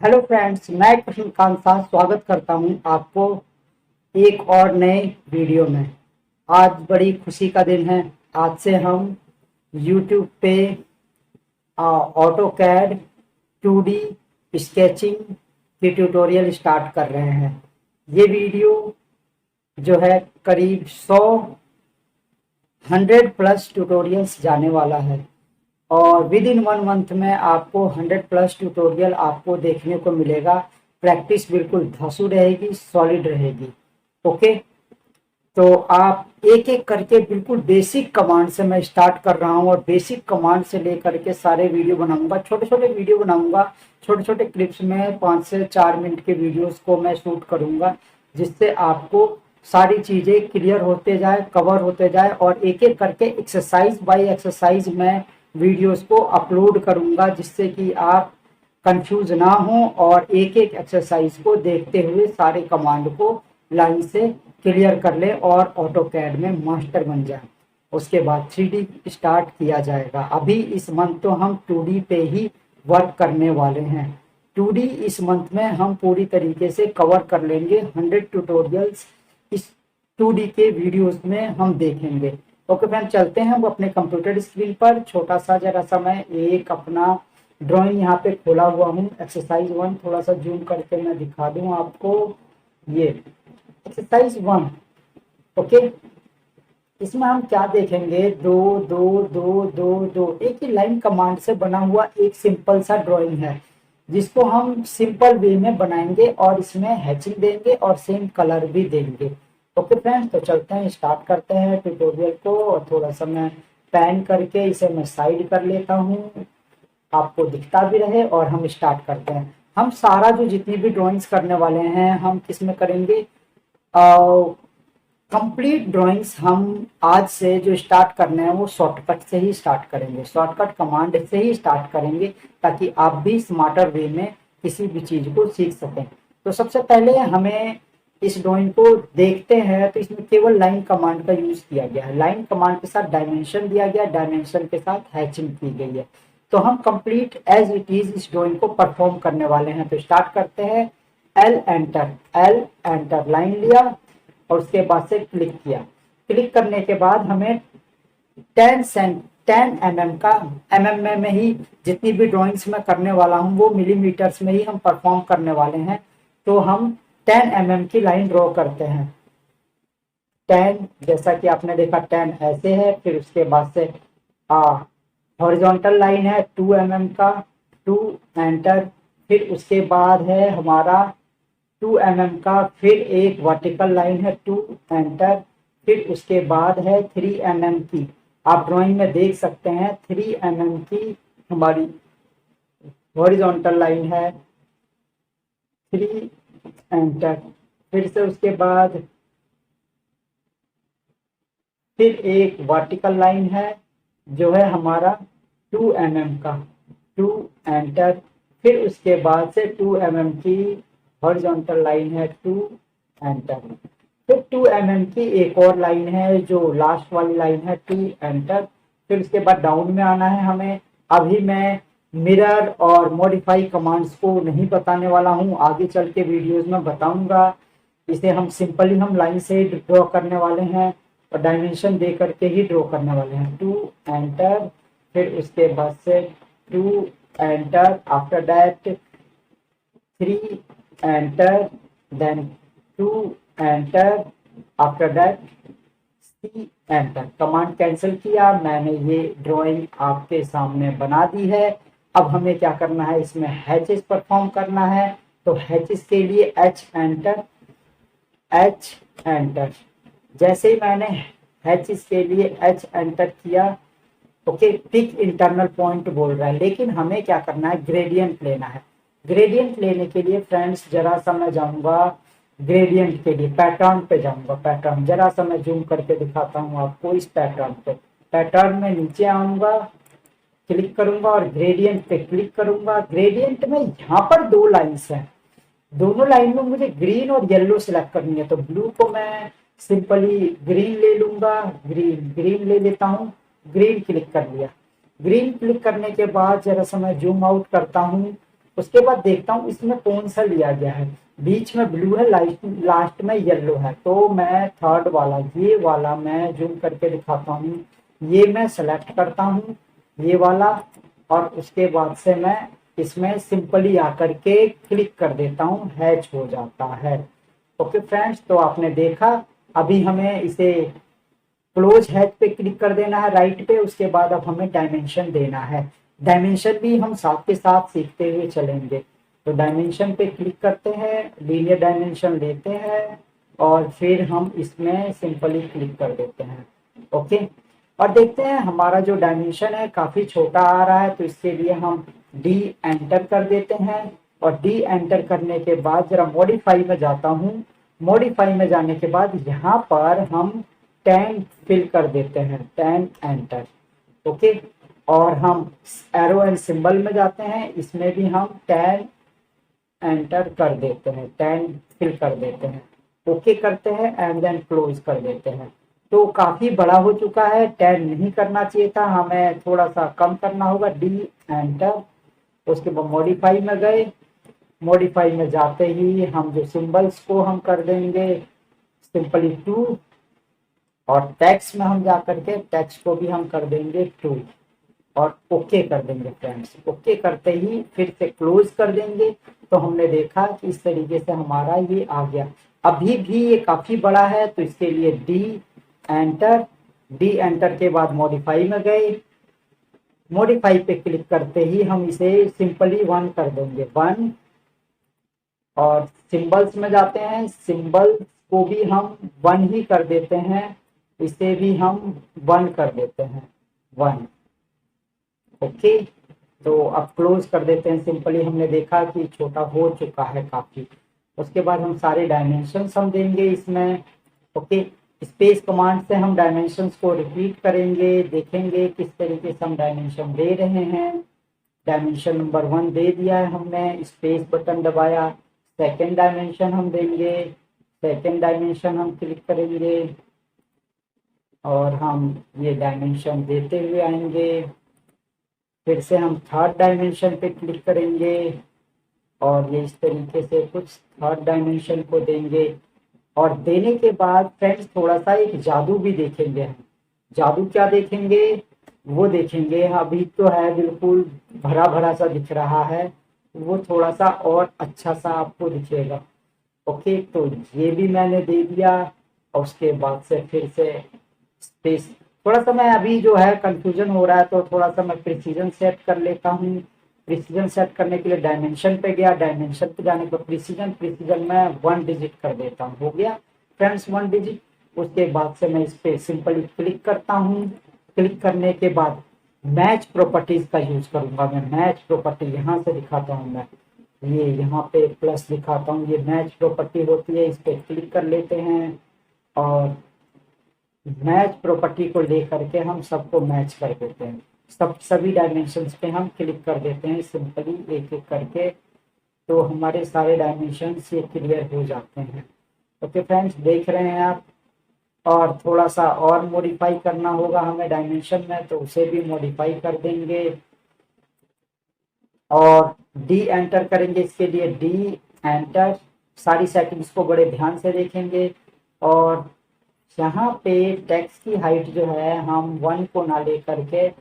Hello friends, मैं कृष्णकांत साह स्वागत करता हूं आपको एक और नए वीडियो में। आज बड़ी खुशी का दिन है। आज से हम YouTube पे ऑटोकैड 2D स्केचिंग की ट्यूटोरियल स्टार्ट कर रहे हैं। ये वीडियो जो है करीब 100 प्लस ट्यूटोरियल्स जाने वाला है और विद इन 1 मंथ में आपको 100 प्लस ट्यूटोरियल आपको देखने को मिलेगा। प्रैक्टिस बिल्कुल धंसू रहेगी, सॉलिड रहेगी। ओके, तो आप एक एक करके बिल्कुल बेसिक कमांड से मैं स्टार्ट कर रहा हूं और बेसिक कमांड से लेकर के सारे वीडियो बनाऊंगा। छोटे छोटे वीडियो बनाऊंगा, छोटे छोटे क्लिप्स में 5 से 4 मिनट के वीडियोस को मैं शूट करूंगा, जिससे आपको सारी चीजें क्लियर होते जाए, कवर होते जाए और एक एक करके एक्सरसाइज बाय एक्सरसाइज मैं वीडियोस को अपलोड करूंगा, जिससे कि आप कंफ्यूज ना हो और एक एक एक्सरसाइज को देखते हुए सारे कमांड को लाइन से क्लियर कर ले और ऑटोकैड में मास्टर बन जाए। उसके बाद 3D स्टार्ट किया जाएगा। अभी इस मंथ तो हम 2D पे ही वर्क करने वाले हैं। 2D इस मंथ में हम पूरी तरीके से कवर कर लेंगे। 100 ट्यूटोरियल्स इस 2D के वीडियोस में हम देखेंगे। ओके फ्रेंड, चलते हैं हम अपने कंप्यूटर स्क्रीन पर। छोटा सा जरा सा मैं एक अपना ड्राइंग यहाँ पे खोला हुआ हूँ। एक्सरसाइज 1 थोड़ा सा जूम करके मैं दिखा दूँ आपको। ये एक्सरसाइज 1। ओके, इसमें हम क्या देखेंगे? दो दो दो दो दो एक ही लाइन कमांड से बना हुआ एक सिंपल सा ड्राइंग है, जिसको हम सिंपल वे में बनाएंगे और इसमें हैचिंग देंगे और सेम कलर भी देंगे। ओके फ्रेंड्स, तो चलते हैं, स्टार्ट करते हैं ट्यूटोरियल को। और थोड़ा सा मैं पैन करके इसे मैं साइड कर लेता हूँ, आपको दिखता भी रहे। और हम स्टार्ट करते हैं। हम सारा जो जितनी भी ड्राइंग्स करने वाले हैं हम किस में करेंगे? कंप्लीट ड्राइंग्स हम आज से जो स्टार्ट करने हैं वो शॉर्टकट से ही स्टार्ट करेंगे, शॉर्टकट कमांड से ही स्टार्ट करेंगे, ताकि आप भी स्मार्टर वे में किसी भी चीज को सीख सकें। तो सबसे पहले हमें इस ड्राइंग को देखते हैं तो इसमें केवल लाइन कमांड का यूज किया गया है। लाइन कमांड के साथ डायमेंशन दिया गया, डायमेंशन के साथ हैचिंग की गई है। तो हम कंप्लीट एज इट इज इस ड्राइंग को परफॉर्म करने वाले हैं। तो स्टार्ट करते हैं। एल एंटर लाइन लिया और उसके बाद से क्लिक किया। क्लिक करने के बाद हमें 10 mm का, में ही जितनी भी ड्राइंग्स में करने वाला हूँ वो मिलीमीटर्स में ही हम परफॉर्म करने वाले हैं। तो हम 10 mm की लाइन ड्रॉ करते हैं। 10, जैसा कि आपने देखा 10 ऐसे है। फिर उसके बाद से हॉरिजॉन्टल लाइन है 2 mm का, 2 एंटर। फिर उसके बाद है हमारा 2 mm का, फिर एक वर्टिकल लाइन है 2 एंटर। फिर उसके बाद है 3 mm की, आप ड्राइंग में देख सकते हैं 3 mm की हमारी हॉरिजॉन्टल लाइन है, 3 एंटर। फिर से उसके बाद फिर एक वर्टिकल लाइन है जो है हमारा 2 mm का, 2 एंटर। फिर उसके बाद से 2 mm की हॉरिजॉन्टल लाइन है 2 एंटर। फिर 2 mm की एक और लाइन है जो लास्ट वाली लाइन है 2 एंटर। फिर उसके बाद डाउन में आना है हमें। अभी मैं मिरर और मॉडिफाई कमांड्स को नहीं बताने वाला हूँ, आगे चल के वीडियोस में बताऊंगा। इसे हम सिंपली हम लाइन से ड्रॉ करने वाले हैं और डायमेंशन दे करके ही ड्रॉ करने वाले हैं। 2 एंटर। फिर उसके बाद से 2 enter, after that 3 enter, then 2 enter, after that C enter. Command cancel किया, मैंने ये ड्राइंग आपके सामने बना दी है। अब हमें क्या करना है? इसमें हैचेस परफॉर्म करना है। तो हैचेस के लिए एच एंटर, एच एंटर। जैसे ही मैंने हैचेस के लिए एच एंटर किया, ओके, पिक इंटरनल पॉइंट बोल रहा है, लेकिन हमें क्या करना है? ग्रेडियंट लेना है। ग्रेडियंट लेने के लिए फ्रेंड्स जरा सा मैं जाऊंगा ग्रेडियंट के लिए, पैटर्न पे जाऊंगा। पैटर्न जरा सा मैं जूम करके दिखाता हूँ आपको। इस पैटर्न पे, पैटर्न में नीचे आऊंगा, क्लिक करूंगा और ग्रेडियंट पे क्लिक करूंगा। ग्रेडियंट में यहाँ पर 2 लाइन्स हैं, दोनों लाइन में मुझे ग्रीन और येलो सिलेक्ट करनी है। तो ब्लू को मैं सिंपली ग्रीन ले लूंगा, ग्रीन ले लेता हूँ। ग्रीन क्लिक कर लिया। ग्रीन क्लिक करने के बाद जरा सा मैं जूम आउट करता हूँ उसके बाद देखता हूँ इसमें कौन सा लिया गया है, बीच में ब्लू है, लास्ट में येलो है, तो मैं थर्ड वाला, ये वाला मैं जूम करके दिखाता हूँ, ये मैं सेलेक्ट करता हूँ ये वाला, और उसके बाद से मैं इसमें सिंपली आकर के क्लिक कर देता हूँ, हैच हो जाता है। ओके फ्रेंड्स, तो आपने देखा, अभी हमें इसे क्लोज हैच पे क्लिक कर देना है राइट पे, उसके बाद अब हमें डायमेंशन देना है। डायमेंशन भी हम साथ के साथ सीखते हुए चलेंगे। तो डायमेंशन पे क्लिक करते हैं, लीनियर डायमेंशन लेते हैं और फिर हम इसमें सिंपली क्लिक कर देते हैं। ओके, और देखते हैं हमारा जो डायमेंशन है काफी छोटा आ रहा है, तो इसके लिए हम डी एंटर कर देते हैं, और डी एंटर करने के बाद जरा मॉडिफाई में जाता हूँ। मॉडिफाई में जाने के बाद यहाँ पर हम 10 फिल कर देते हैं, 10 एंटर। ओके, और हम एरो एंड सिंबल में जाते हैं, इसमें भी हम 10 एंटर कर देते हैं, 10 फिल कर देते हैं। ओके करते हैं एंड देन क्लोज कर देते हैं। तो काफी बड़ा हो चुका है, 10 नहीं करना चाहिए था, हमें थोड़ा सा कम करना होगा। डी एंटर, उसके बाद मॉडिफाई में गए, मॉडिफाई में जाते ही हम जो सिंबल्स को हम कर देंगे सिंपली 2, और टेक्स्ट में हम जा करके टेक्स्ट को भी हम कर देंगे 2, और ओके कर देंगे फ्रेंड्स। ओके करते ही फिर से क्लोज कर देंगे। तो हमने देखा कि इस तरीके से हमारा ये आ गया। अभी भी ये काफी बड़ा है, तो इसके लिए डी एंटर, डी एंटर के बाद मॉडिफाई में गए, मॉडिफाई पे क्लिक करते ही हम इसे सिंपली 1 कर देंगे, 1, और सिंबल्स में जाते हैं, सिंबल को भी हम 1 ही कर देते हैं, इसे भी हम 1 कर देते हैं, 1। ओके, तो अब क्लोज कर देते हैं सिंपली। हमने देखा कि छोटा हो चुका है काफी। उसके बाद हम सारे डायमेंशन हम देंगे इसमें। ओके, स्पेस कमांड से हम डायमेंशंस को रिपीट करेंगे, देखेंगे किस तरीके से हम डायमेंशन दे रहे हैं। डायमेंशन नंबर 1 दे दिया है हमने, स्पेस बटन दबाया। सेकेंड डायमेंशन हम देंगे, सेकेंड डायमेंशन हम क्लिक करेंगे, और हम ये डायमेंशन देते हुए आएंगे। फिर से हम थर्ड डायमेंशन पे क्लिक करेंगे, और ये इस तरीके से कुछ थर्ड डायमेंशन को देंगे। और देने के बाद फ्रेंड्स थोड़ा सा एक जादू भी देखेंगे हम। जादू क्या देखेंगे, वो देखेंगे। अभी तो है बिल्कुल भरा भरा सा दिख रहा है, वो थोड़ा सा और अच्छा सा आपको दिखेगा। ओके, तो ये भी मैंने दे दिया, और उसके बाद से फिर से स्पेस। थोड़ा सा मैं अभी जो है कंफ्यूजन हो रहा है, तो थोड़ा सा मैं प्रिसीजन सेट कर लेता हूँ। प्रिसीजन सेट करने के लिए डायमेंशन पे गया, डायमेंशन पे जाने पर प्रिसीजन, प्रिसीजन में 1 डिजिट कर देता हूँ, हो गया फ्रेंड्स 1 डिजिट। उसके बाद से मैं इस पे सिंपली क्लिक करता हूँ। क्लिक करने के बाद मैच प्रॉपर्टीज का यूज करूंगा मैं। मैच प्रॉपर्टी यहाँ से दिखाता हूँ मैं, ये यहाँ पे प्लस दिखाता हूँ, ये मैच प्रॉपर्टी होती है, इस पे क्लिक कर लेते हैं, और मैच प्रॉपर्टी को लेकर के हम सबको मैच कर देते हैं। सभी डायमेंशंस पे हम क्लिक कर देते हैं सिंपली एक एक करके, तो हमारे सारे डायमेंशंस ये क्लियर हो जाते हैं। ओके फ्रेंड्स, देख रहे हैं आप। और थोड़ा सा और मॉडिफाई करना होगा हमें डायमेंशन में, तो उसे भी मॉडिफाई कर देंगे, और डी एंटर करेंगे। इसके लिए डी एंटर, सारी सेटिंग्स को बड़े ध्यान से देखेंगे, और यहाँ पे टेक्स्ट की हाइट जो है हम 1 को ना लेकर के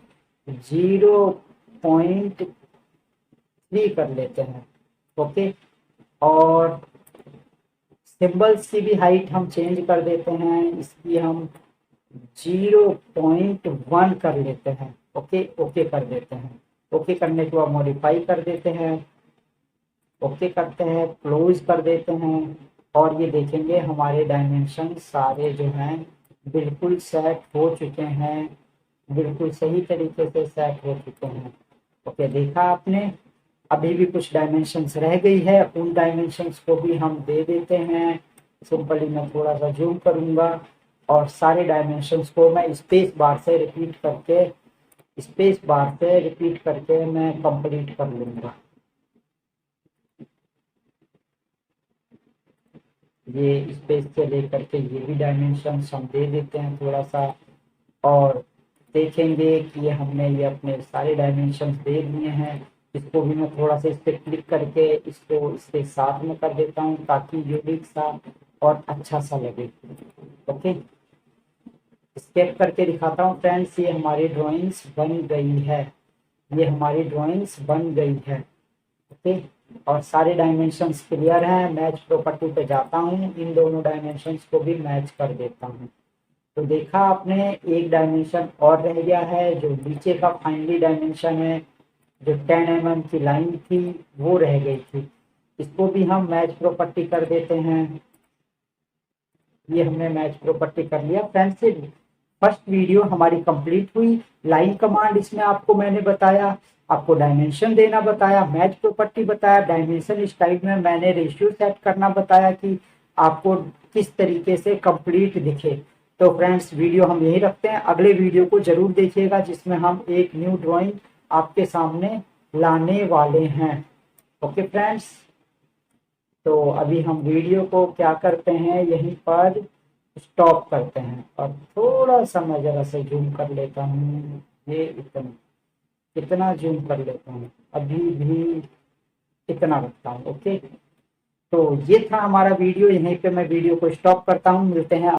0.3 कर लेते हैं। ओके, और सिंबल्स की भी हाइट हम चेंज कर देते हैं, इसकी हम 0.1 कर लेते हैं। ओके, ओके कर देते हैं। ओके करने के बाद मॉडिफाई कर देते हैं, ओके करते हैं, क्लोज कर देते हैं, और ये देखेंगे हमारे डायमेंशन सारे जो हैं बिल्कुल सेट हो चुके हैं, बिल्कुल सही तरीके से सेट हो चुके हैं। ओके, देखा आपने। अभी भी कुछ डायमेंशंस रह गई है, उन डायमेंशंस को भी हम दे देते हैं। सिंपली मैं थोड़ा सा जूम करूंगा, और सारे डायमेंशंस को मैं स्पेस बार से रिपीट करके मैं कंप्लीट कर लूंगा। ये स्पेस से लेकर के ये भी डायमेंशन हम दे देते हैं थोड़ा सा, और देखेंगे कि हमने ये अपने सारे डायमेंशन दे दिए हैं। इसको भी मैं थोड़ा सा इस पे क्लिक करके इसको इसके साथ में कर देता हूँ ताकि यूनिक सा और अच्छा सा लगे। ओके, स्केप करके दिखाता हूँ फ्रेंड्स, ये हमारी ड्राइंग्स बन गई है, ये हमारी ड्राइंग्स बन गई है। ओके, और सारे डायमेंशंस क्लियर हैं। मैच प्रॉपर्टी पे जाता हूँ, इन दोनों डायमेंशंस को भी मैच कर देता हूँ। तो देखा आपने, एक डायमेंशन और रह गया है, जो नीचे का फाइनली डायमेंशन है, जो 10 mm की लाइन थी वो रह गई थी। इसको भी हम मैच प्रॉपर्टी कर देते हैं। ये हमने मैच प्रॉपर्टी कर लिया फ्रेंड्स। फर्स्ट वीडियो हमारी कंप्लीट हुई। लाइन कमांड इसमें आपको मैंने बताया, आपको डायमेंशन देना बताया, मैच प्रॉपर्टी बताया, डायमेंशन स्टाइल में मैंने रेशियो सेट करना बताया कि आपको किस तरीके से कंप्लीट दिखे। तो फ्रेंड्स, वीडियो हम यही रखते हैं, अगले वीडियो को जरूर देखिएगा जिसमें हम एक न्यू ड्राइंग आपके सामने लाने वाले हैं। ओके फ्रेंड्स, तो अभी हम वीडियो को क्या करते हैं, यहीं पर स्टॉप करते हैं और थोड़ा सा मैं जरा से जूम कर लेता हूँ। ये इतना इतना जूम कर लेता हूँ, अभी भी इतना रखता हूँ। ओके, तो ये था हमारा वीडियो, यहीं पे मैं वीडियो को स्टॉप करता हूँ। मिलते हैं